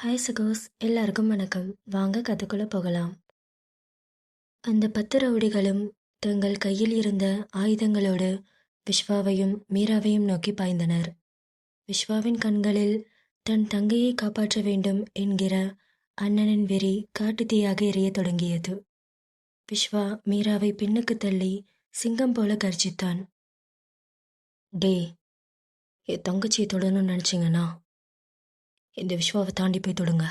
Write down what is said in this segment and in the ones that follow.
Hi சகோஸ், எல்லாருக்கும் வணக்கம். வாங்க கதைக்குள்ள போகலாம். அந்த 10 ரவுடிகளும் தங்கள் கையில் இருந்த ஆயுதங்களோடு விஸ்வாவையும் மீராவையும் நோக்கி பாய்ந்தனர். விஸ்வாவின் கண்களில் தன் தங்கையை காப்பாற்ற வேண்டும் என்கிற அண்ணனின் வெறி காட்டுத்தீயாக எரியத் தொடங்கியது. விஸ்வா மீராவை பின்னுக்கு தள்ளி சிங்கம் போல கர்ஜித்தான். டே, என் தங்கச்சியை தொடணும்னு நினச்சிங்கன்னா இந்த விஸ்வாவை தாண்டி போய் தொடுங்க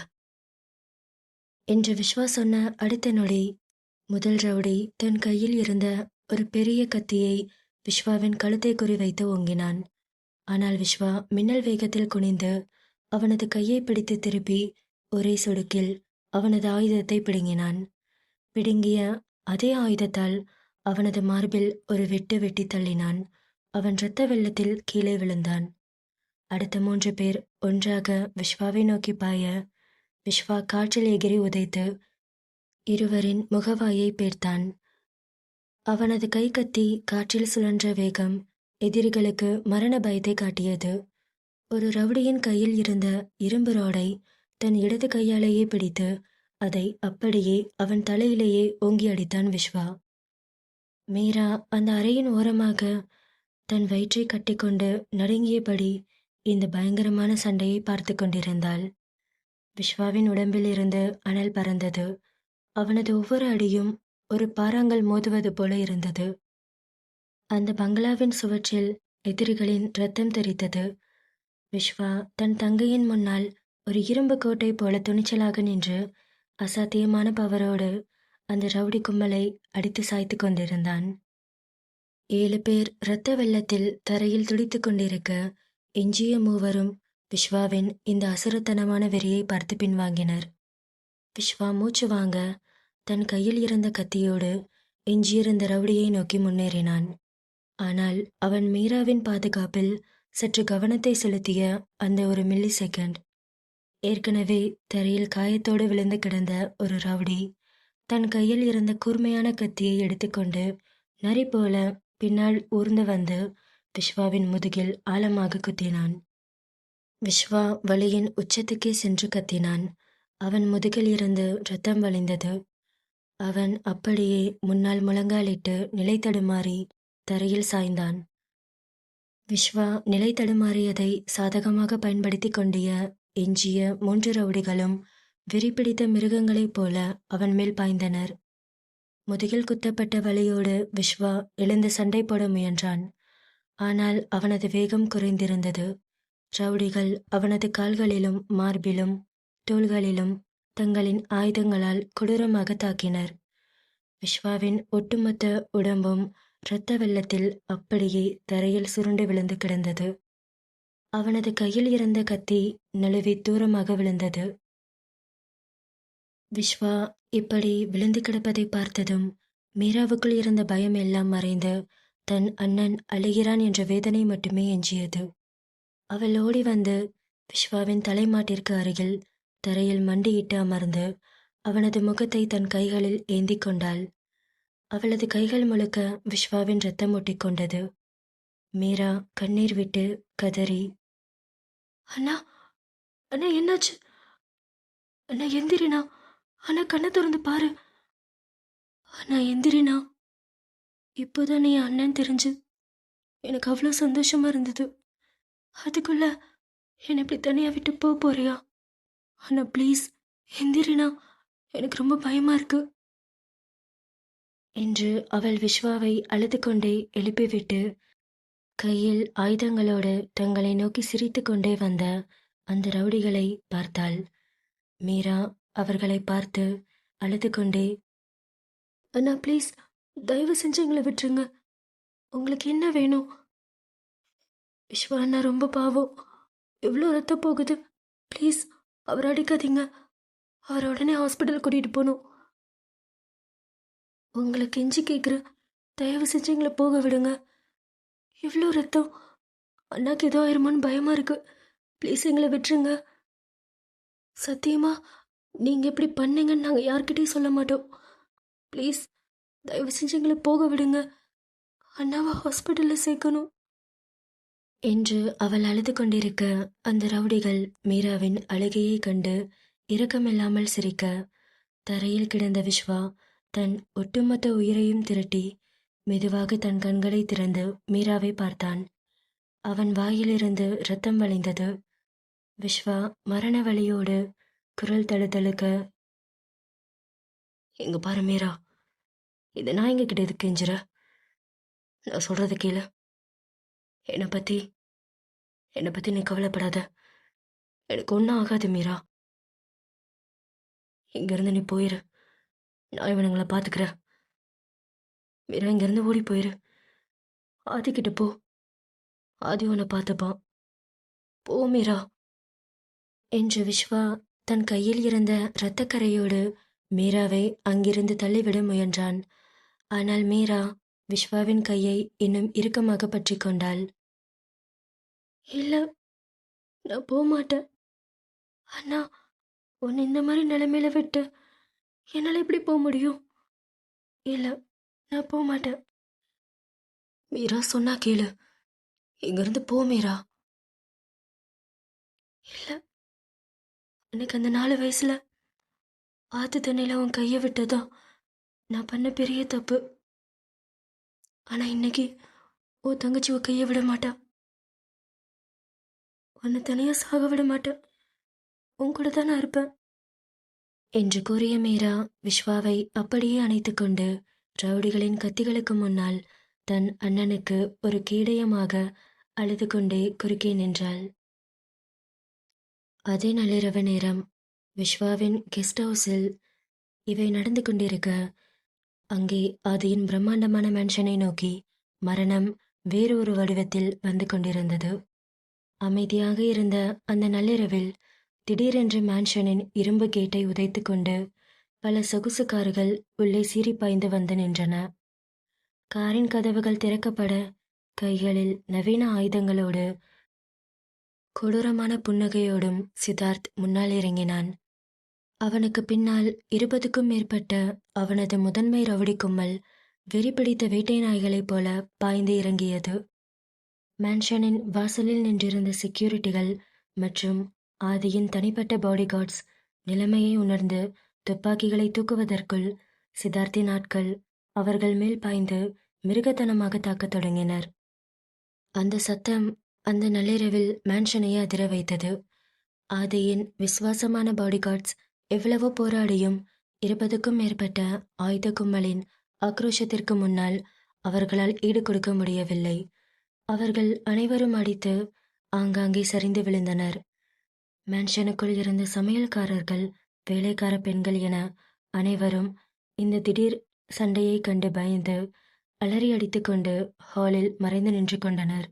என்று விஸ்வா சொன்ன அடுத்த நொடி முதல் ரவுடி தன் கையில் இருந்த ஒரு பெரிய கத்தியை விஸ்வாவின் கழுத்தை குறிவைத்து ஓங்கினான். ஆனால் விஸ்வா மின்னல் வேகத்தில் குனிந்து அவனது கையை பிடித்து திருப்பி ஒரே சொடுக்கில் அவனது ஆயுதத்தை பிடுங்கினான். பிடுங்கிய அதே ஆயுதத்தால் அவனது மார்பில் ஒரு வெட்டு வெட்டி தள்ளினான். அவன் இரத்த வெள்ளத்தில் கீழே விழுந்தான். அடுத்த 3 பேர் ஒன்றாக விஸ்வாவை நோக்கி பாய விஸ்வா காற்றில் எகிரி உதைத்து இருவரின் முகவாயை பேர்த்தான். அவனது கை கத்தி காற்றில் சுழன்ற வேகம் எதிரிகளுக்கு மரண பயத்தை காட்டியது. ஒரு ரவுடியின் கையில் இருந்த இரும்பு ராடை தன் இடது கையாலேயே பிடித்து அதை அப்படியே அவன் தலையிலேயே ஓங்கி அடித்தான் விஸ்வா. மீரா அந்த அறையின் ஓரமாக தன் வயிற்றை கட்டிக்கொண்டு நடுங்கியபடி இந்த பயங்கரமான சண்டையை பார்த்து கொண்டிருந்தாள். விஸ்வாவின் உடம்பில் இருந்து அனல் பறந்தது. அவனது ஒவ்வொரு அடியும் ஒரு பாறாங்கல் மோதுவது போல இருந்தது. அந்த பங்களாவின் சுவற்றில் எதிரிகளின் இரத்தம் தெரித்தது. விஸ்வா தன் தங்கையின் முன்னால் ஒரு இரும்பு கோட்டை போல துணிச்சலாக நின்று அசாத்தியமான பவரோடு அந்த ரவுடி கும்பலை அடித்து சாய்த்து கொண்டிருந்தான். 7 பேர் இரத்த வெள்ளத்தில் தரையில் துடித்து கொண்டிருக்க எஞ்சிய 3 விஸ்வாவின் இந்த அசுரத்தனமான வெறியை பார்த்து பின்வாங்கினர். விஸ்வா மூச்சு வாங்க தன் கையில் இருந்த கத்தியோடு எஞ்சியிருந்த ரவுடியை நோக்கி முன்னேறினான். ஆனால் அவன் மீராவின் பாதுகாப்பில் சற்று கவனத்தை செலுத்திய அந்த ஒரு மில்லி செகண்ட், ஏற்கனவே தரையில் காயத்தோடு விழுந்து கிடந்த ஒரு ரவுடி தன் கையில் இருந்த கூர்மையான கத்தியை எடுத்துக்கொண்டு நரி போல பின்னால் ஊர்ந்து வந்து விஸ்வாவின் முதுகில் ஆழமாக குத்தினான். விஸ்வா வலியின் உச்சத்துக்கே சென்று கத்தினான். அவன் முதுகில் இருந்து இரத்தம் வழிந்தது. அவன் அப்படியே முன்னால் முழங்காலிட்டு நிலை தடுமாறி தரையில் சாய்ந்தான். விஸ்வா நிலை தடுமாறியதை சாதகமாக பயன்படுத்தி கொண்டிய எஞ்சிய 3 ரவுடிகளும் வெறிபிடித்த மிருகங்களைப் போல அவன் மேல் பாய்ந்தனர். முதுகில் குத்தப்பட்ட வலியோடு விஸ்வா எழுந்து சண்டை போட முயன்றான். ஆனால் அவனது வேகம் குறைந்திருந்தது. ரவுடிகள் அவனது கால்களிலும் மார்பிலும் தோள்களிலும் தங்களின் ஆயுதங்களால் கொடூரமாக தாக்கினர். விஸ்வாவின் ஒட்டுமொத்த உடம்பும் இரத்த வெள்ளத்தில் அப்படியே தரையில் சுருண்டு விழுந்து கிடந்தது. அவனது கையில் இருந்த கத்தி நழுவி தூரமாக விழுந்தது. விஸ்வா இப்படி விழுந்து கிடப்பதை பார்த்ததும் மீராவுக்குள் இருந்த பயம் எல்லாம் மறைந்து தன் அண்ணன் அழுகிறான் என்ற வேதனை மட்டுமே எஞ்சியது. அவள் ஓடி வந்து விஸ்வாவின் தலைமாட்டிற்கு அருகில் தரையில் மண்டியிட்டு அமர்ந்து அவனது முகத்தை தன் கைகளில் ஏந்தி கொண்டாள். அவளது கைகள் முழுக்க விஸ்வாவின் இரத்தம் ஒட்டிக்கொண்டது. மீரா கண்ணீர் விட்டு கதறி, அண்ணா, அண்ணா என்னாச்சு? அண்ணா எந்திரினா, அண்ணா கண்ணை திறந்து பாரு, அண்ணா எந்திரினா. இப்போதான் நீ அண்ணன் தெரிஞ்சு எனக்கு அவ்வளோ சந்தோஷமா இருந்தது. அதுக்குள்ள என்னை இப்படி தனியாக விட்டு போறியா? அண்ணா ப்ளீஸ் எந்திரினா, எனக்கு ரொம்ப பயமா இருக்கு என்று அவள் விஸ்வாவை அழுது கொண்டே எழுப்பிவிட்டு கையில் ஆயுதங்களோடு தங்களை நோக்கி சிரித்து கொண்டே வந்த அந்த ரவுடிகளை பார்த்தாள். மீரா அவர்களை பார்த்து அழுது கொண்டே, அண்ணா ப்ளீஸ் தயவு செஞ்சு எங்களை விட்டுருங்க, உங்களுக்கு என்ன வேணும்? விஸ்வா அண்ணா ரொம்ப பாவம், எவ்வளோ ரத்தம் போகுது, ப்ளீஸ் அவர் அடிக்காதீங்க, அவரை உடனே ஹாஸ்பிட்டல் கூட்டிகிட்டு போகணும். உங்களை கெஞ்சி கேட்குற, தயவு செஞ்சு எங்களை போக விடுங்க, இவ்வளோ ரத்தம், அண்ணாக்கு ஏதோ ஆயிருமான்னு பயமாக இருக்கு, ப்ளீஸ் எங்களை விட்டுருங்க. சத்தியமா நீங்கள் எப்படி பண்ணீங்கன்னு நாங்கள் யார்கிட்டையும் சொல்ல மாட்டோம், ப்ளீஸ் தயவு செஞ்சு எங்களை போக விடுங்க, அண்ணாவை ஹாஸ்பிட்டலில் சேர்க்கணும் என்று அவள் அழுது கொண்டிருக்க அந்த ரவுடிகள் மீராவின் அழுகையைக் கண்டு இரக்கமில்லாமல் சிரிக்க, தரையில் கிடந்த விஸ்வா தன் ஒட்டுமொத்த உயிரையும் திரட்டி மெதுவாக தன் கண்களை திறந்து மீராவை பார்த்தான். அவன் வாயிலிருந்து இரத்தம் வழிந்தது. விஸ்வா மரண வலியோடு குரல் தழுதழுக்க, "இங்க பாரு மீரா, இதை நான் எங்க கிட்ட எதுக்கு கெஞ்சுற? நான் சொல்றது கேளு. என்னை பத்தி என்னை பத்தி நீ கவலைப்படாத. எனக்கு ஒன்றும் ஆகாது மீரா. இங்கிருந்து நீ போயிரு. நான் இவனுங்களை பார்த்துக்கிறேன். மீரா, இங்கிருந்து ஓடி போயிரு. ஆதிக்கிட்ட போ. ஆதி உன்னை பார்த்துப்பான். போ மீரா" என்று விஸ்வா தன் கையில் இருந்த இரத்தக்கரையோடு மீராவை அங்கிருந்து தள்ளிவிட முயன்றான். ஆனால் மீரா விஸ்வாவின் கையை இன்னும் இறுக்கமாக பற்றி கொண்டாள். "இல்ல, நான் போக மாட்டேன். அண்ணா, உன்னை இந்த மாதிரி நிலைமையில விட்டு என்னால் எப்படி போக முடியும்? இல்ல, நான் போக மாட்டேன். மீரா, சொன்னா கேளு. இங்கிருந்து போ மீரா." "இல்ல, எனக்கு அந்த 4 வயசுல ஆத்து தண்ணியில உன் கையை விட்டதான் நான் பண்ண பெரிய தப்பு. ஆனா இன்னைக்கு உன் தங்கச்சி உன் கையை விட மாட்டா. உன்னை தனியா சாக விட மாட்டேன். உன் கூட தான் நான் இருப்பேன்" என்று கூறிய மீரா விஸ்வாவை அப்படியே அணைத்துக் கொண்டு ரவுடிகளின் கத்திகளுக்கு முன்னால் தன் அண்ணனுக்கு ஒரு கேடயமாக அழுது கொண்டே குறுக்கே நின்றாள். அதே நள்ளிரவு நேரம் விஸ்வாவின் கெஸ்ட் ஹவுஸில் இவை நடந்து கொண்டிருக்க, அங்கே ஆதியின் பிரம்மாண்டமான மேன்ஷனை நோக்கி மரணம் வேறு ஒரு வடிவத்தில் வந்து கொண்டிருந்தது. அமைதியாக இருந்த அந்த நள்ளிரவில் திடீரென்று மேன்ஷனின் இரும்பு கேட்டை உதைத்து கொண்டு பல சொகுசு கார்கள் உள்ளே சீறி பாய்ந்து வந்து நின்றன. காரின் கதவுகள் திறக்கப்பட கைகளில் நவீன ஆயுதங்களோடு கொடூரமான புன்னகையோடும் சித்தார்த் முன்னால் இறங்கினான். அவனுக்கு பின்னால் 20க்கும் மேற்பட்ட அவனது முதன்மை ரவுடி கும்பல் வெறி பிடித்த வேட்டை நாய்களைப் போல பாய்ந்து இறங்கியது. மேன்ஷனின் வாசலில் நின்றிருந்த செக்யூரிட்டிகள் மற்றும் ஆதியின் தனிப்பட்ட பாடிகார்ட்ஸ் நிலைமையை உணர்ந்து துப்பாக்கிகளை தூக்குவதற்குள் சித்தார்த்தின் ஆட்கள் அவர்கள் மேல் பாய்ந்து மிருகத்தனமாக தாக்கத் தொடங்கினர். அந்த சத்தம் அந்த நள்ளிரவில் மேன்ஷனையே அதிர வைத்தது. ஆதியின் விசுவாசமான பாடிகார்ட்ஸ் எவ்வளவோ போராடியும் 20க்கும் மேற்பட்ட ஆயுத கும்பலின் ஆக்ரோஷத்திற்கு முன்னால் அவர்களால் ஈடு கொடுக்க முடியவில்லை. அவர்கள் அனைவரும் அடித்து ஆங்காங்கே சரிந்து விழுந்தனர். மேன்ஷனுக்குள் இருந்த சமையல்காரர்கள், வேலைக்கார பெண்கள் என அனைவரும் இந்த திடீர் சண்டையை கண்டு பயந்து அலறி அடித்துக்கொண்டு ஹாலில் மறைந்து நின்று கொண்டனர்.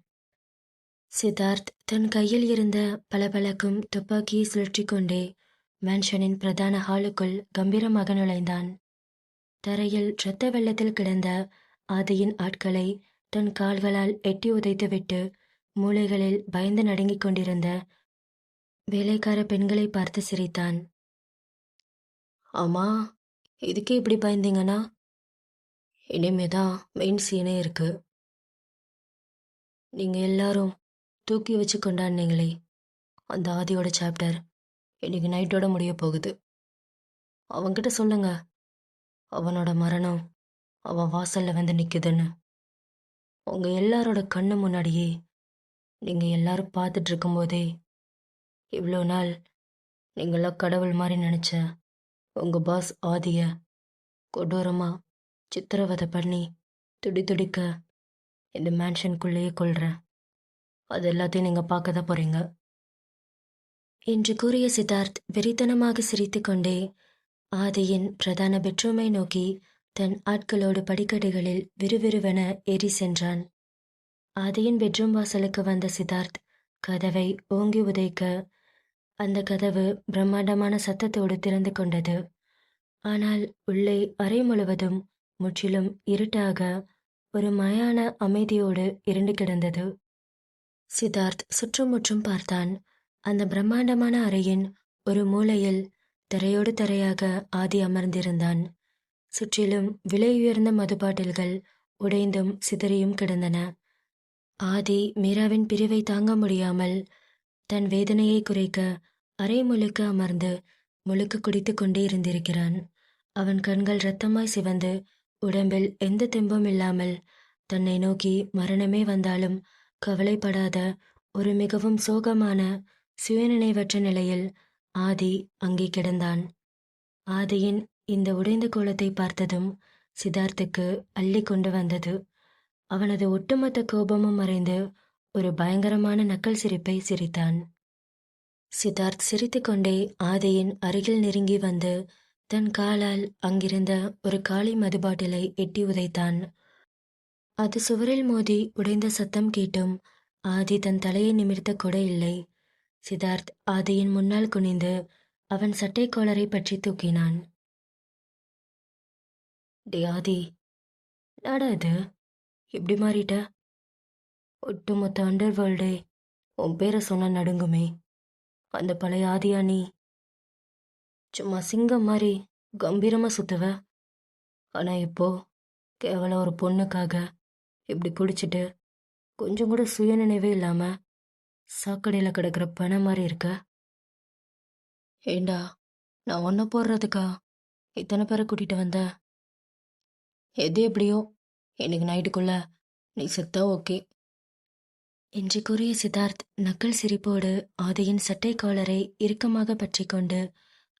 சித்தார்த் தன் கையில் இருந்த பளபளக்கும் துப்பாக்கியை சுழற்றி கொண்டே மேன்ஷனின் பிரதான ஹாலுக்குள் கம்பீரமாக நுழைந்தான். தரையில் இரத்த வெள்ளத்தில் கிடந்த ஆதியின் ஆட்களை தன் கால்களால் எட்டி உதைத்துவிட்டு மூலைகளில் பயந்து நடுங்கிக் கொண்டிருந்த வேலைக்கார பெண்களை பார்த்து சிரித்தான். "ஆமா, இதுக்கே இப்படி பயந்தீங்கன்னா இனிமேதான் மெயின் சீனே இருக்கு. நீங்க எல்லாரும் தூக்கி வச்சு கொண்டாடினீங்களே அந்த ஆதியோட சாப்டர் இன்னைக்கு நைட்டோட முடிய போகுது. அவன்கிட்ட சொல்லுங்க, அவனோட மரணம் அவன் வாசல்ல வந்து நிக்குதுன்னு. உங்க எல்லாரோட கண்ணு முன்னாடியே நீங்க எல்லாரும் பார்த்துட்டு இருக்கும்போதே இவ்வளோ நாள் நீங்களாம் கடவுள் மாதிரி நினைச்ச உங்க பாஸ் ஆதிய கொடூரமா சித்திரவதை பண்ணி துடி துடிக்க இந்த மேன்ஷனுக்குள்ளேயே கொள்றேன். அது எல்லாத்தையும் நீங்க பார்க்க தான் போறீங்க" என்று கூறிய சித்தார்த் வெறித்தனமாக சிரித்துக்கொண்டே ஆதியின் பிரதான பெட்ரூமை நோக்கி தன் ஆட்களோடு படிக்கட்டுகளில் விறுவிறுவென ஏறி சென்றான். ஆதியின் பெட்ரூம் வாசலுக்கு வந்த சித்தார்த் கதவை ஓங்கி உதைக்க அந்த கதவு பிரம்மாண்டமான சத்தத்தோடு திறந்து கொண்டது. ஆனால் உள்ளே அறை முழுவதும் முற்றிலும் இருட்டாக ஒரு மயான அமைதியோடு இருண்டு கிடந்தது. சித்தார்த் சுற்றுமுற்றும் பார்த்தான். அந்த பிரம்மாண்டமான அறையின் ஒரு மூலையில் தரையோடு தரையாக ஆதி அமர்ந்திருந்தான். சுற்றிலும் விலை உயர்ந்த மதுபாட்டில்கள் உடைந்தும் சிதறியும் கிடந்தன. ஆதி மீராவின் பிரிவை தாங்க முடியாமல் தன் வேதனையை குறைக்க அரை முழுக்க அமர்ந்து முழுக்க குடித்து கொண்டே இருந்திருக்கிறான். அவன் கண்கள் இரத்தமாய் சிவந்து உடம்பில் எந்த தெம்பும் இல்லாமல் தன்னை நோக்கி மரணமே வந்தாலும் கவலைப்படாத ஒரு மிகவும் சோகமான சுயநினைவற்ற நிலையில் ஆதி அங்கே கிடந்தான். ஆதியின் இந்த உடைந்த கோலத்தை பார்த்ததும் சித்தார்த்துக்கு அள்ளி கொண்டு வந்தது. அவனது ஒட்டுமொத்த கோபமும் மறைந்து ஒரு பயங்கரமான நக்கல் சிரிப்பை சிரித்தான். சித்தார்த் சிரித்துக்கொண்டே ஆதியின் அருகில் நெருங்கி வந்து தன் காலால் அங்கிருந்த ஒரு காலி மது பாட்டிலை எட்டி உதைத்தான். அது சுவரில் மோதி உடைந்த சத்தம் கேட்டும் ஆதி தன் தலையை நிமிர்த்த கூட இல்லை. சித்தார்த் ஆதியின் முன்னால் குனிந்து அவன் சட்டை காலரை பற்றி தூக்கினான். டே ஆதி, என்னடா இது இப்படி மாறிட்ட? ஒட்டுமொத்த அண்டர் வேர்ல்டே உன் பேரை சொன்ன நடுங்குமே. அந்த பழைய ஆதியா நீ? சும்மா சிங்கம் மாதிரி கம்பீரமா சுத்துவ. ஆனா இப்போ கேவலம் ஒரு பொண்ணுக்காக இப்படி குடிச்சிட்டு கொஞ்சம் கூட சுயநினைவே இல்லாம சாக்கடையில் கிடக்கிற பணம் மாதிரி இருக்க. ஏண்டா, நான் ஒன்ன போடுறதுக்கா இத்தனை பேரை கூட்டிட்டு வந்த? எது எப்படியோ இன்னைக்கு நைட்டுக்குள்ள நீ செத்தா ஓகே என்று கூறிய சித்தார்த் நக்கல் சிரிப்போடு ஆதியின் சட்டை காலரை இறுக்கமாக பற்றி கொண்டு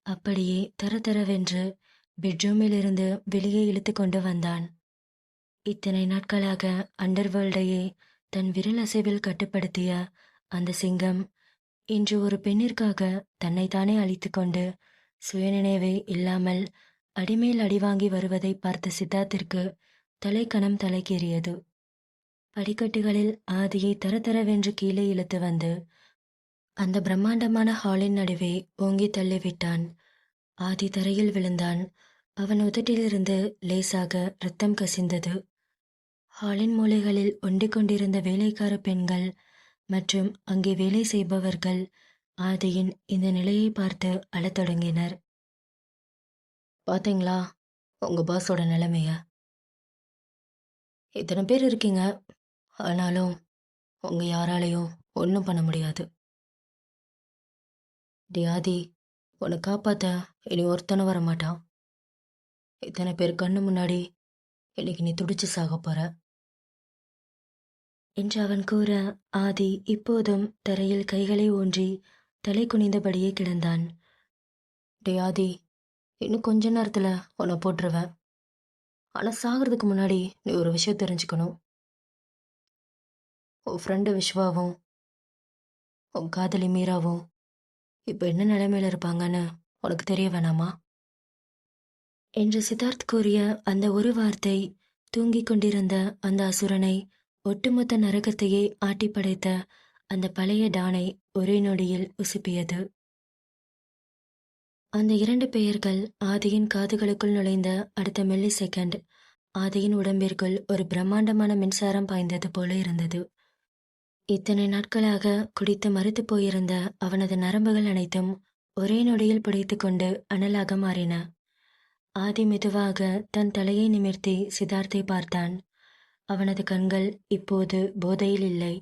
அப்படியே தரதரவென்று பெட்ரூமில் இருந்து வெளியே இழுத்து கொண்டு வந்தான். இத்தனை நாட்களாக அண்டர்வேர்ல்டையே தன் விரல் அசைவில் கட்டுப்படுத்திய அந்த சிங்கம் இன்று ஒரு பெண்ணிற்காக தன்னைத்தானே அழித்து கொண்டு சுயநினைவே இல்லாமல் அடிமேல் அடிவாங்கி வருவதை பார்த்த சித்தார்த்திற்கு தலைக்கணம் தலைக்கேறியது. படிக்கட்டுகளில் ஆதியை தரதரவென்று கீழே இழுத்து வந்து அந்த பிரம்மாண்டமான ஹாலின் நடுவே ஓங்கி தள்ளிவிட்டான். ஆதி தரையில் விழுந்தான். அவன் உதட்டிலிருந்து லேசாக இரத்தம் கசிந்தது. ஹாலின் மூலைகளில் ஒண்டிக் கொண்டிருந்த வேலைக்கார பெண்கள் மற்றும் அங்கே வேலை செய்பவர்கள் ஆதியின் இந்த நிலையை பார்த்து அழத் தொடங்கினர். பாத்தீங்களா உங்க பாஸோட நிலைமைய? இத்தனை பேர் இருக்கீங்க, ஆனாலும் உங்க யாராலையும் ஒன்றும் பண்ண முடியாது. டே ஆதி, உன்னை காப்பாத்த இனி ஒருத்தனும் வர மாட்டான். இத்தனை பேர் கண்ணு முன்னாடி இன்னைக்கு நீ துடிச்சு சாக போற என்று அவன் கூற ஆதி இப்போதும் தரையில் கைகளை ஊன்றி தலை குனிந்தபடியே கிடந்தான். டே ஆதி, இன்னும் கொஞ்ச நேரத்துல உன்னை போட்டுருவேன். ஆனா சாகிறதுக்கு முன்னாடி நீ ஒரு விஷயம் தெரிஞ்சுக்கணும். உன் ஃப்ரெண்டு விஸ்வாவும் உன் காதலி மீராவும் இப்போ என்ன நிலைமையில இருப்பாங்கன்னு உனக்கு தெரிய வேணாமா என்று சித்தார்த் கூறிய அந்த ஒரு வார்த்தை தூங்கிக் கொண்டிருந்த அந்த அசுரனை, ஒட்டுமொத்த நரகத்தையே ஆட்டி படைத்த அந்த பழைய டானை ஒரே நொடியில் உசுப்பியது. அந்த 2 பெயர்கள் ஆதியின் காதுகளுக்குள் நுழைந்த அடுத்த மில்லி செகண்ட் ஆதியின் உடம்பிற்குள் ஒரு பிரம்மாண்டமான மின்சாரம் பாய்ந்தது போல இருந்தது. இத்தனை நாட்களாக குடித்து மறுத்து போயிருந்த அவனது நரம்புகள் அனைத்தும் ஒரே நொடியில் புடைத்து கொண்டு அனலாக மாறின. ஆதி மெதுவாக தன் தலையை நிமிர்த்தி சித்தார்த்தை பார்த்தான். அவனது கண்கள் இப்போது போதையில் இல்லை.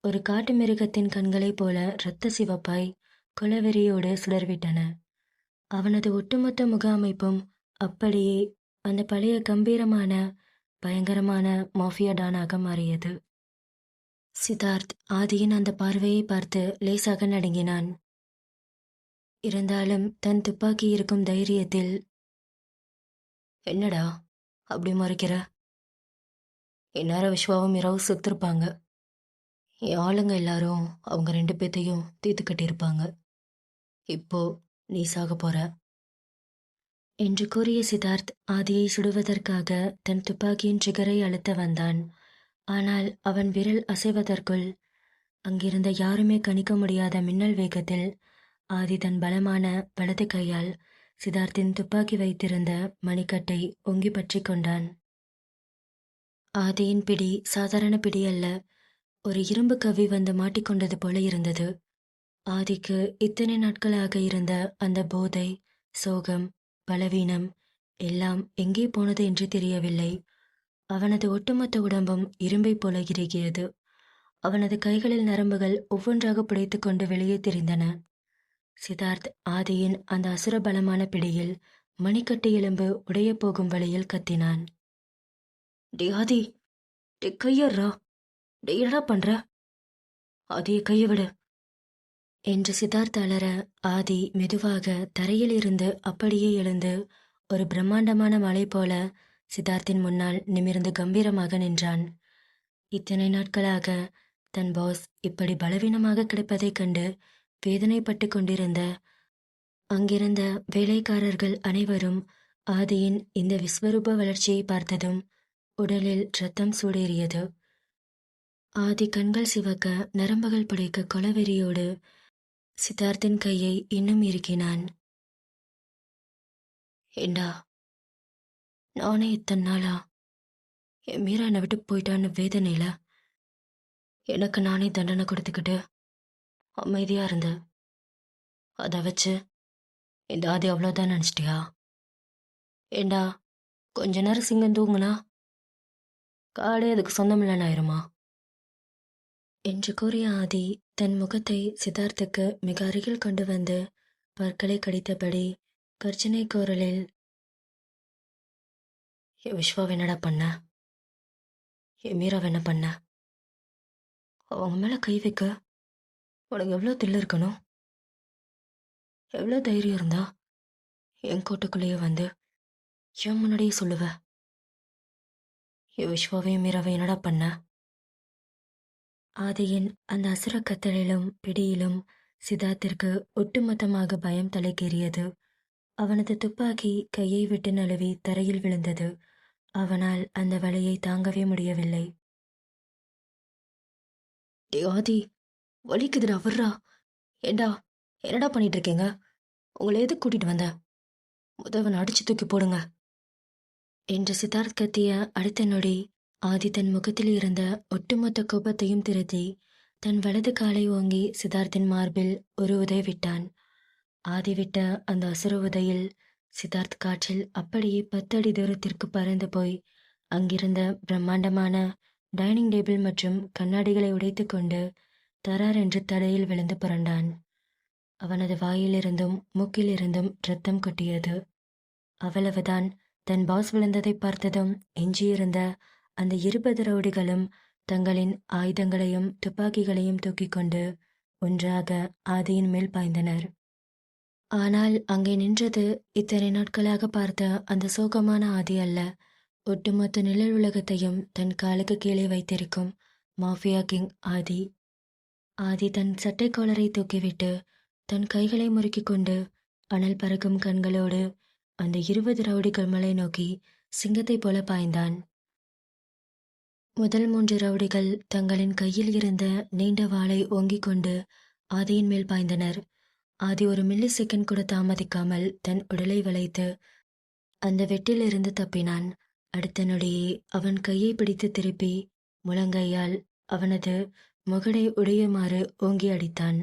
ஒரு காட்டு மிருகத்தின் கண்களைப் போல இரத்த சிவப்பாய் கொலவெறியோடு சுடர்விட்டன. அவனது ஒட்டுமொத்த முக அமைப்பும் அப்படியே அந்த பழைய கம்பீரமான பயங்கரமான மாஃபியா டானாக மாறியது. சித்தார்த் ஆதியின் அந்த பார்வையை பார்த்து லேசாக நடுங்கினான். இருந்தாலும் தன் துப்பாக்கி இருக்கும் தைரியத்தில், என்னடா அப்படி மறைக்கிற? இந்நேரம் விஸ்வாவும் இரவு செத்துருப்பாங்க. என் ஆளுங்க எல்லாரும் அவங்க 2 பேத்தையும் தீர்த்து கட்டியிருப்பாங்க. இப்போ நீ சாக போற என்று கூறிய சித்தார்த் ஆதியை சுடுவதற்காக தன் துப்பாக்கியின் ட்ரிகரை அழுத்த வந்தான். ஆனால் அவன் விரல் அசைவதற்குள் அங்கிருந்த யாருமே கணிக்க முடியாத மின்னல் வேகத்தில் ஆதி தன் பலமான வலது கையால் சித்தார்த்தின் துப்பாக்கி வைத்திருந்த மணிக்கட்டை ஒங்கி பற்றி கொண்டான். ஆதியின் பிடி சாதாரண பிடி அல்ல, ஒரு இரும்பு கவ்வி வந்து மாட்டிக்கொண்டது போல இருந்தது. ஆதிக்கு இத்தனை நாட்களாக இருந்த அந்த போதை, சோகம், பலவீனம் எல்லாம் எங்கே போனது என்று தெரியவில்லை. அவனது ஒட்டுமொத்த உடம்பும் இரும்பை போல இறுகியது. அவனது கைகளில் நரம்புகள் ஒவ்வொன்றாக புடைத்துக் கொண்டு வெளியே தெரிந்தன. சித்தார்த் ஆதியின் அந்த அசுர பலமான பிடியில் மணிக்கட்டு எலும்பு உடையப் போகும் வழியில் கத்தினான். டே ஆதி, டே கையறா, டே என்னடா பண்ற? ஆதியை கையை விடு என்று சித்தார்த் அலற, ஆதி மெதுவாக தரையில் இருந்து அப்படியே எழுந்து ஒரு பிரம்மாண்டமான மலை போல சித்தார்த்தின் முன்னால் நிமிர்ந்து கம்பீரமாக நின்றான். இத்தனை நாட்களாக தன் பாஸ் இப்படி பலவீனமாக கிடப்பதைக் கண்டு வேதனைப்பட்டு கொண்டிருந்த அங்கிருந்த வேலைக்காரர்கள் அனைவரும் ஆதியின் இந்த விஸ்வரூப வளர்ச்சியை பார்த்ததும் உடலில் இரத்தம் சூடேறியது. ஆதி கண்கள் சிவக்க, நரம்புகள் புடைக்க கொலவெறியோடு சித்தார்த்தின் கையை இன்னும் இறுக்கினான். ஏண்டா, நானே இத்தனை நாளா என் மீரா என்னை விட்டு போயிட்டான்னு வேதனையில எனக்கு நானே தண்டனை கொடுத்துக்கிட்டு அமைதியா இருந்த. அதை வச்சு இந்த ஆதி அவ்வளோதான் நினச்சிட்டியா? ஏண்டா, கொஞ்ச நேரம் சிங்கம் தூங்குனா காடே அதுக்கு சொந்தமில்லன்னு ஆயிருமா என்று கூறிய ஆதி தன் முகத்தை சித்தார்த்துக்கு மிக அருகில் கொண்டு வந்து பற்களை கடித்தபடி கர்ஜனை குரலில், என் விஸ்வாவை என்னடா பண்ண? என் மீராவை என்ன பண்ண? அவங்க மேலே கை வைக்க உனக்கு எவ்வளோ தில்லு இருக்கணும்? எவ்வளோ தைரியம் இருந்தா என் கோட்டுக்குள்ளேயே வந்து என் முன்னாடியே சொல்லுவ? என் விஸ்வாவையும் மீராவை என்னடா பண்ண? ஆதியின் அந்த அசுர கத்தலிலும் பிடியிலும் சித்தார்த்திற்கு ஒட்டுமொத்தமாக பயம் தலைக்கேறியது. அவனது துப்பாக்கி கையை விட்டு நழுவி தரையில் விழுந்தது. அவனால் அந்த வலியை தாங்கவே முடியவில்லை. டே ஆதி, வலிக்குதுடா, வர்றா. ஏண்டா, என்னடா பண்ணிட்டு இருக்கீங்க? உங்களை எதுக்கு கூட்டிட்டு வந்த? முதவன் அடிச்சு தூக்கி போடுங்க என்று சித்தார்த் கத்திய அடுத்த நொடி ஆதி தன் முகத்தில் இருந்த ஒட்டுமொத்த கோபத்தையும் திருத்தி தன் வலது காலை ஓங்கி சித்தார்த்தின் மார்பில் ஒரு உதை விட்டான். ஆதி விட்ட அந்த அசுர உதையில் சித்தார்த் காற்றில் அப்படியே 10 அடி தூரத்திற்கு பறந்து போய் அங்கிருந்த பிரம்மாண்டமான டைனிங் டேபிள் மற்றும் கண்ணாடிகளை உடைத்து கொண்டு தரார் என்று தரையில் விழுந்து புரண்டான். அவனது வாயிலிருந்தும் மூக்கிலிருந்தும் இரத்தம் கொட்டியது. அவ்வளவுதான். தன் பாஸ் விழுந்ததை பார்த்ததும் எஞ்சியிருந்த அந்த 20 ரவுடிகளும் தங்களின் ஆயுதங்களையும் துப்பாக்கிகளையும் தூக்கிக் கொண்டு ஒன்றாக ஆதியின் மேல் பாய்ந்தனர். ஆனால் அங்கே நின்றது இத்தனை நாட்களாக பார்த்த அந்த சோகமான ஆதி அல்ல. ஒட்டுமொத்த நிழல் உலகத்தையும் தன் காலுக்கு கீழே வைத்திருக்கும் மாஃபியா கிங் ஆதி. ஆதி தன் சட்டை காலரை தூக்கிவிட்டு தன் கைகளை முறுக்கிக் கொண்டு அனல் பறக்கும் கண்களோடு அந்த 20 ரவுடிகள் மலை நோக்கி சிங்கத்தைப் போல பாய்ந்தான். முதல் 3 ரவுடிகள் தங்களின் கையில் இருந்த நீண்ட வாளை ஓங்கிக் கொண்டு ஆதியின் மேல் பாய்ந்தனர். ஆதி ஒரு மில்லி செகண்ட் கூட தாமதிக்காமல் தன் உடலை வளைத்து அந்த வெட்டிலிருந்து தப்பினான். அடுத்த நொடியே அவன் கையை பிடித்து திருப்பி முழங்கையால் அவனது முகடை உடையுமாறு ஓங்கி அடித்தான்.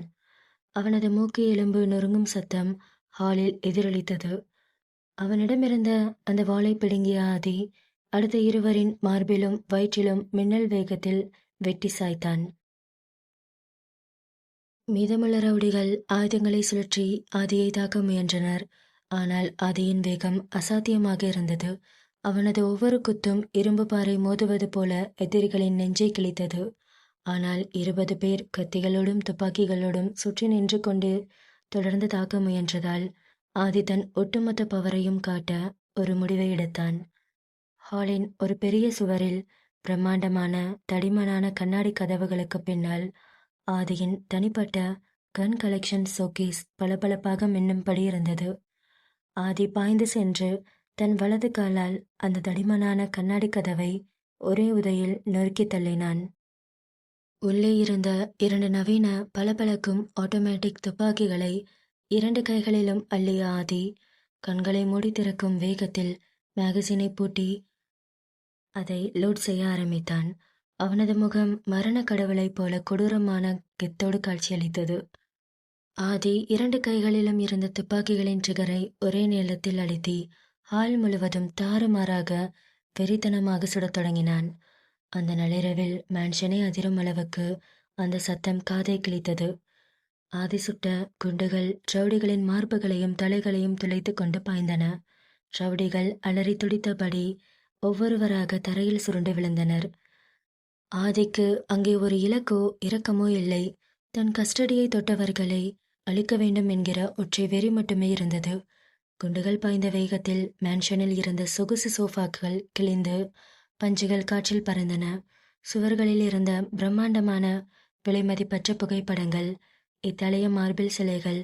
அவனது மூக்கு எலும்பு நொறுங்கும் சத்தம் ஹாலில் எதிரொலித்தது. அவனிடமிருந்த அந்த வாளை பிடுங்கிய ஆதி அடுத்த இருவரின் மார்பிலும் வயிற்றிலும் மின்னல் வேகத்தில் வெட்டி சாய்த்தான். மீதமுள்ள ரவுடிகள் ஆயுதங்களை சுழற்றி ஆதியை தாக்க முயன்றனர். ஆனால் ஆதியின் வேகம் அசாத்தியமாக இருந்தது. அவனது ஒவ்வொரு குத்தும் இரும்பு பாறை மோதுவது போல எதிரிகளின் நெஞ்சை கிழித்தது. ஆனால் 20 பேர் கத்திகளோடும் துப்பாக்கிகளோடும் சுற்றி நின்று கொண்டு தொடர்ந்து தாக்க முயன்றதால் ஆதி தன் ஒட்டுமொத்த பவரையும் காட்ட ஒரு முடிவை எடுத்தான். ஹாலின் ஒரு பெரிய சுவரில் பிரம்மாண்டமான தடிமனான கண்ணாடி கதவுகளுக்கு பின்னால் ஆதியின் தனிப்பட்ட கன் கலெக்ஷன் ஷோகேஸ் பளபளப்பாக மின்னும்படி இருந்தது. ஆதி பாய்ந்து சென்று தன் வலது காலால் அந்த தடிமனான கண்ணாடி கதவை ஒரே உதையில் நொறுக்கி தள்ளினான். உள்ளே இருந்த 2 நவீன பளபளக்கும் ஆட்டோமேட்டிக் துப்பாக்கிகளை 2 கைகளிலும் அள்ளிய ஆதி கண்களை மூடி திறக்கும் வேகத்தில் மேகசினை பூட்டி அதை லோட் செய்ய ஆரம்பித்தான். அவனது முகம் மரண கடவுளைப் போல கொடூரமான கெத்தோடு காட்சியளித்தது. ஆதி 2 கைகளிலும் இருந்த துப்பாக்கிகளின் ட்ரிகரை ஒரே நேரத்தில் அழுத்தி ஹால் முழுவதும் தாறுமாறாக வெறித்தனமாக சுடத் தொடங்கினான். அந்த நள்ளிரவில் மேன்ஷனை அதிரும் அளவுக்கு அந்த சத்தம் காதை கிழித்தது. ஆதி சுட்ட குண்டுகள் ரவுடிகளின் மார்புகளையும் தலைகளையும் துளைத்து கொண்டு பாய்ந்தன. ரவுடிகள் அலறி துடித்தபடி ஒவ்வொருவராக தரையில் சுருண்டு விழுந்தனர். ஆதிக்கு அங்கே ஒரு இலக்கோ இரக்கமோ இல்லை. தன் கஸ்டடியை தொட்டவர்களை அழிக்க வேண்டும் என்கிற ஒற்றை வெறி மட்டுமே இருந்தது. குண்டுகள் பாய்ந்த வேகத்தில் மேன்ஷனில் இருந்த சொகுசு சோஃபாக்கள் கிழிந்து பஞ்சுகள் காற்றில் பறந்தன. சுவர்களில் இருந்த பிரம்மாண்டமான விலைமதிப்பற்ற புகைப்படங்கள், இத்தாலிய மார்பிள் சிலைகள்,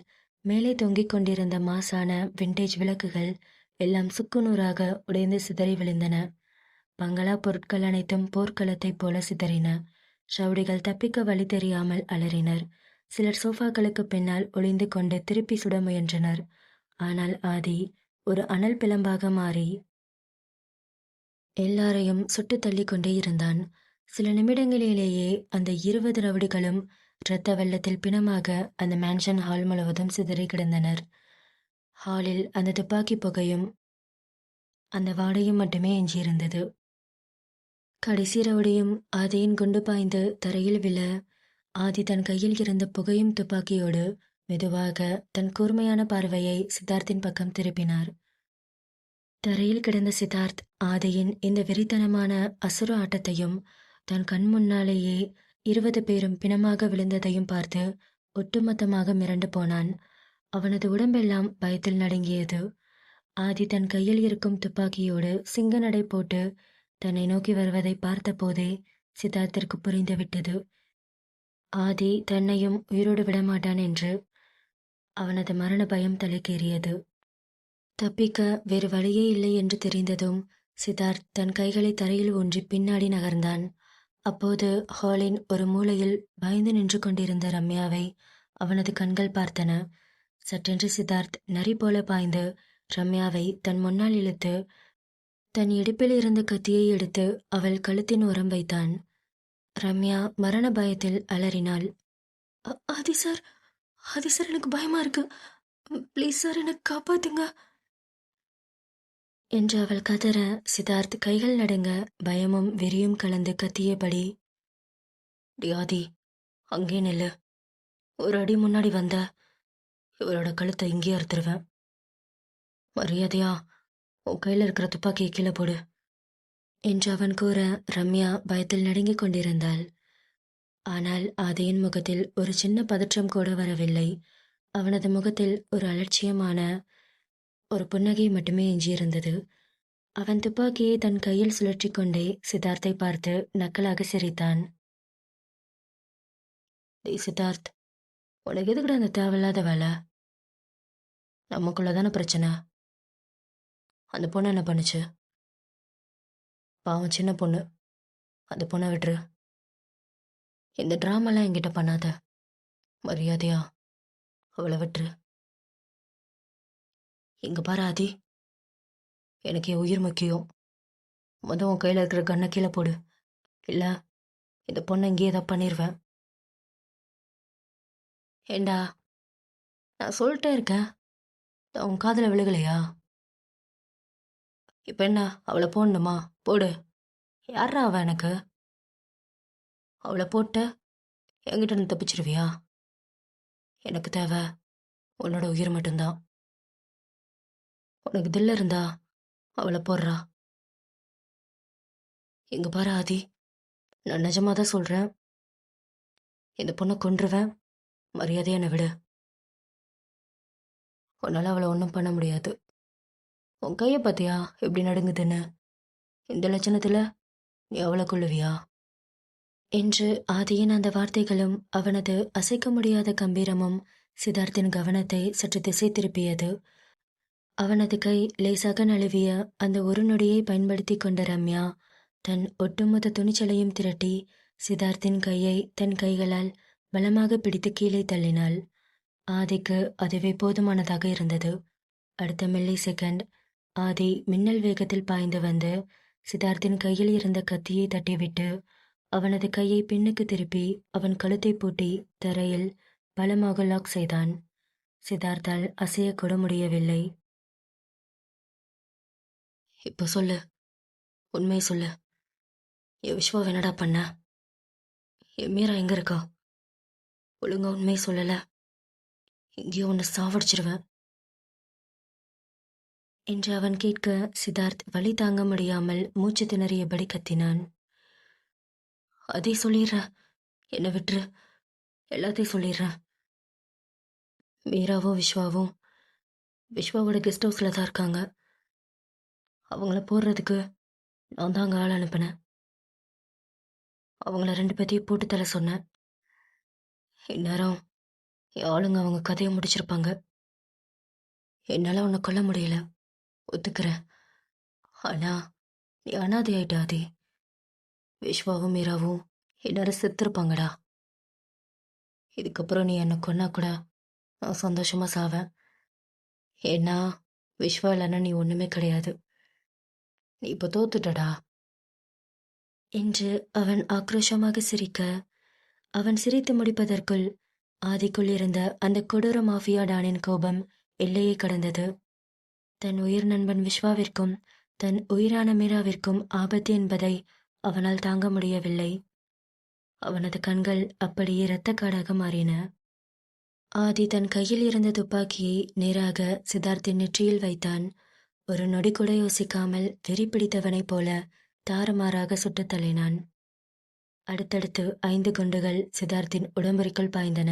மேலே தொங்கிக் கொண்டிருந்த மாசான விண்டேஜ் விளக்குகள் எல்லாம் சுக்குநூறாக உடைந்து சிதறி விழுந்தன. பங்களா பொருட்கள் அனைத்தும் போர்க்களத்தைப் போல சிதறின. ரவுடிகள் தப்பிக்க வழி தெரியாமல் அலறினர். சிலர் சோஃபாக்களுக்கு பின்னால் ஒளிந்து கொண்டு திருப்பி சுட முயன்றனர். ஆனால் ஆதி ஒரு அனல் பிளம்பாக மாறி எல்லாரையும் சுட்டு தள்ளி கொண்டே இருந்தான். சில நிமிடங்களிலேயே அந்த 20 ரவுடிகளும் இரத்த வெள்ளத்தில் பிணமாக அந்த மேன்ஷன் ஹால் முழுவதும் சிதறி கிடந்தனர். ஹாலில் அந்த துப்பாக்கி புகையும் அந்த வாடையும் மட்டுமே எஞ்சியிருந்தது. கடைசி ரவுடியும் ஆதியின் குண்டு பாய்ந்து தரையில் விழ, ஆதி தன் கையில் இருந்த புகையும் துப்பாக்கியோடு மெதுவாக தன் கூர்மையான பார்வையை சித்தார்த்தின் பக்கம் திருப்பினார். தரையில் கிடந்த சித்தார்த் ஆதியின் இந்த வெறித்தனமான அசுர ஆட்டத்தையும் தன் கண் முன்னாலேயே 20 பேரும் பிணமாக விழுந்ததையும் பார்த்து ஒட்டுமொத்தமாக மிரண்டு போனான். அவனது உடம்பெல்லாம் பயத்தில் நடுங்கியது. ஆதி தன் கையில் இருக்கும் துப்பாக்கியோடு சிங்க நடை போட்டு தன்னை நோக்கி வருவதை பார்த்தபோதே சித்தார்த்திற்கு புரிந்துவிட்டது. ஆதி தன்னையும் உயிரோடு விடமாட்டான் என்று. அவனது மரண பயம் தலைக்கேறியது. தப்பிக்க வேறு வழியே இல்லை என்று தெரிந்ததும் சித்தார்த் தன் கைகளை தரையில் ஊன்றி பின்னாடி நகர்ந்தான். அப்போது ஹாலின் ஒரு மூலையில் பயந்து நின்று கொண்டிருந்த ரம்யாவை அவனது கண்கள் பார்த்தன. சட்டென்று சித்தார்த் நரி போல பாய்ந்து ரம்யாவை தன் முன்னால் இழுத்து தன் இடுப்பில் இருந்த கத்தியை எடுத்து அவள் கழுத்தின் ஓரம் வைத்தான். ரம்யா மரண பயத்தில் அலறினாள். ஆதி சார், ஆதி சார், எனக்கு பயமா இருக்கு. ப்ளீஸ் சார், எனக்கு காப்பாத்துங்க என்று அவள் கதற, சித்தார்த் கைகள் நடுங்க பயமும் வெறியும் கலந்து கத்தியபடி, "டி ஆதி, அங்கே நில்லு. ஒரு அடி முன்னாடி வந்த இவரோட கழுத்தை இங்கே அறுத்துருவேன். மரியாதையா உன் கையில் இருக்கிற துப்பாக்கியை கீழே போடு" என்று அவன் கூற ரம்யா பயத்தில் நடுங்கிக் கொண்டிருந்தாள். ஆனால் ஆதியின் முகத்தில் ஒரு சின்ன பதற்றம் கூட வரவில்லை. அவனது முகத்தில் ஒரு அலட்சியமான ஒரு புன்னகை மட்டுமே எஞ்சியிருந்தது. அவன் துப்பாக்கியை தன் கையில் சுழற்றி கொண்டே சித்தார்த்தை பார்த்து நக்கலாக சிரித்தான். "டேய் சித்தார்த், உனக்கு எதுக்குடா அந்த தேவையில்லாத வேலை? நமக்குள்ளதான பிரச்சனை. அந்த பொண்ணு என்ன பண்ணுச்சு? பாவம், சின்ன பொண்ணு. அந்த பொண்ணை விட்டுரு. இந்த ட்ராமாலாம் என்கிட்ட பண்ணாத. மரியாதையா அவளை விட்டுரு. இங்க பாரு ஆதி, எனக்கு என் உயிர் முக்கியம். உன் கையில் இருக்கிற கண்ணை கீழே போடு. இல்லை, இந்த பொண்ணை இங்கேயே தான் பண்ணிடுவேன்." ஏண்டா, நான் சொல்லிட்டே இருக்கேன், உன் காதில் விழுகலையா? இப்போ என்ன, அவளை போடணுமா? போடு. யாரா அவ எனக்கு? அவளை போட்ட என்கிட்ட நீ தப்பிச்சிருவியா? எனக்கு தேவை உன்னோட உயிர் மட்டும்தான். உனக்கு தில்ல இருந்தா அவளை போடுறா. இங்க பாரு ஆதி, நான் நிஜமா தான் சொல்றேன். இந்த பொண்ணை கொன்றுவேன். மரியாதையை என்னை விடு. உன்னால அவளை ஒன்றும் பண்ண முடியாது. உன் கையை பார்த்தியா எப்படி நடுங்குதுன்னு? இந்த லட்சணத்துல நீ அவளை கொள்ளுவியா? என்று ஆதியின் அந்த வார்த்தைகளும் அவனது அசைக்க முடியாத கம்பீரமும் சித்தார்த்தின் கவனத்தை சற்று திசை திருப்பியது. அவனது கை லேசாக நழுவிய அந்த ஒரு நொடியை பயன்படுத்தி கொண்ட ரம்யா தன் ஒட்டுமொத்த துணிச்சலையும் திரட்டி சித்தார்த்தின் கையை தன் கைகளால் பலமாக பிடித்து கீழே தள்ளினாள். ஆதிக்கு அதுவே போதுமானதாக இருந்தது. அடுத்த மில்லி செகண்ட் ஆதி மின்னல் வேகத்தில் பாய்ந்து வந்து சித்தார்த்தின் கையில் இருந்த கத்தியை தட்டிவிட்டு அவனது கையை பின்னுக்கு திருப்பி அவன் கழுத்தை பூட்டி தரையில் பலமாக லாக் செய்தான். சித்தார்த்தால் அசையக்கூட முடியவில்லை. "இப்போ சொல்லு, உண்மை சொல்லு. என் விஸ்வாவை என்னடா பண்ண? என் மீரா எங்க இருக்கா? ஒழுங்கா உண்மையை சொல்லல, எங்கேயோ உன்னை சாவடிச்சிருவேன் என்று அவன் கேட்க சித்தார்த் வலி தாங்க முடியாமல் மூச்சு திணறியபடி கத்தினான். அதே சொல்லிடுறேன், என்னை விட்டுரு, எல்லாத்தையும் சொல்லிடுறேன். மீராவும் விஸ்வாவோட கெஸ்ட் ஹவுஸில் தான் இருக்காங்க. அவங்கள போடுறதுக்கு நான் தான் அங்கே ஆள் அனுப்பினேன். அவங்கள 2 பேத்தையும் போட்டு தர சொன்னேன். இந்நேரம் என் ஆளுங்க அவங்க கதையை முடிச்சிருப்பாங்க. என்னால் உன்னை கொல்ல முடியல, ஒத்துக்கிறேன். ஆனா நீ அனாதை ஆயிட்டாதே. விஸ்வாவும் மீராவும் எல்லாரும் செத்துருப்பாங்கடா. இதுக்கப்புறம் நீ என்னை கொன்னா கூட நான் சந்தோஷமா சாவேன். ஏன்னா விஸ்வா இல்லைன்னா நீ ஒன்றுமே கிடையாது. நீ இப்போ தோத்துட்டடா என்று அவன் ஆக்ரோஷமாக சிரிக்க, அவன் சிரித்து முடிப்பதற்குள் ஆதிக்குள் இருந்த அந்த கொடூர மாஃபியா டானின் கோபம் எல்லையை கடந்தது. தன் உயிர் நண்பன் விஸ்வாவிற்கும் தன் உயிரான மீராவிற்கும் ஆபத்து என்பதை அவனால் தாங்க முடியவில்லை. அவனது கண்கள் அப்படியே இரத்தக்காடாக மாறின. ஆதி தன் கையில் இருந்த துப்பாக்கியை நேராக சித்தார்த்தின் நெற்றியில் வைத்தான். ஒரு நொடி கூட யோசிக்காமல் வெறி பிடித்தவனைப் போல தாறுமாறாக சுட்டுத் தள்ளினான். அடுத்தடுத்து 5 குண்டுகள் சித்தார்த்தின் உடம்புக்குள் பாய்ந்தன.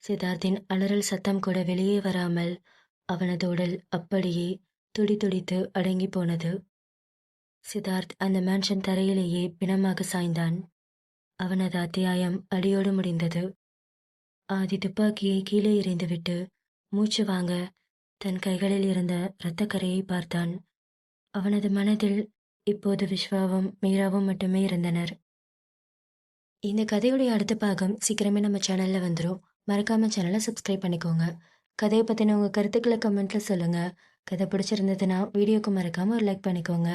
சித்தார்த்தின் அலறல் சத்தம் கூட வெளியே வராமல் அவனது உடல் அப்படியே துடிதுடித்து அடங்கி போனது. சித்தார்த் அந்த மேன்ஷன் தரையிலேயே பிணமாக சாய்ந்தான். அவனது அத்தியாயம் அடியோடு முடிந்தது. ஆதி துப்பாக்கியை கீழே எறிந்துவிட்டு மூச்சு வாங்க தன் கைகளில் இருந்த இரத்தக்கரையை பார்த்தான். அவனது மனதில் இப்போது விஸ்வாவும் மீராவும் மட்டுமே இருந்தனர். இந்த கதையுடைய அடுத்த பாகம் சீக்கிரமே நம்ம சேனல்ல வந்துடும். மறக்காம சேனலை சப்ஸ்கிரைப் பண்ணிக்கோங்க. கதையை பற்றின உங்கள் கருத்துக்களை கமெண்ட்ல சொல்லுங்க. கதை பிடிச்சிருந்ததுன்னா வீடியோக்கு மறக்காம ஒரு லைக் பண்ணிக்கோங்க.